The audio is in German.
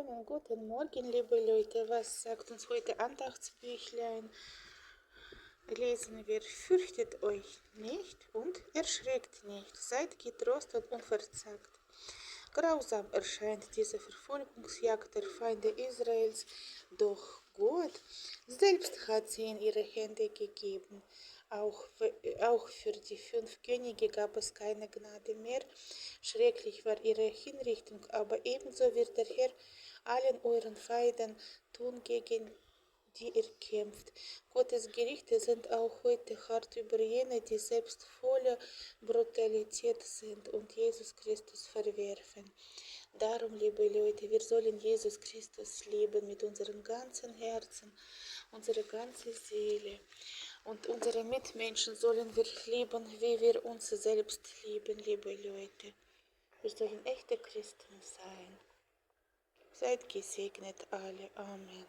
Schönen guten Morgen, liebe Leute. Was sagt uns heute Andachtsbüchlein? Lesen wir: Fürchtet euch nicht und erschreckt nicht, seid getrost und unverzagt. Grausam erscheint diese Verfolgungsjagd der Feinde Israels, doch Gott selbst hat sie in ihre Hände gegeben. Auch für die 5 Könige gab es keine Gnade mehr. Schrecklich war ihre Hinrichtung, aber ebenso wird der Herr allen euren Feinden tun, gegen die ihr kämpft. Gottes Gerichte sind auch heute hart über jene, die selbst voller Brutalität sind und Jesus Christus verwerfen. Darum, liebe Leute, wir sollen Jesus Christus lieben mit unserem ganzen Herzen, unserer ganzen Seele. Und unsere Mitmenschen sollen wir lieben, wie wir uns selbst lieben, liebe Leute. Wir sollen echte Christen sein. Seid gesegnet alle. Amen.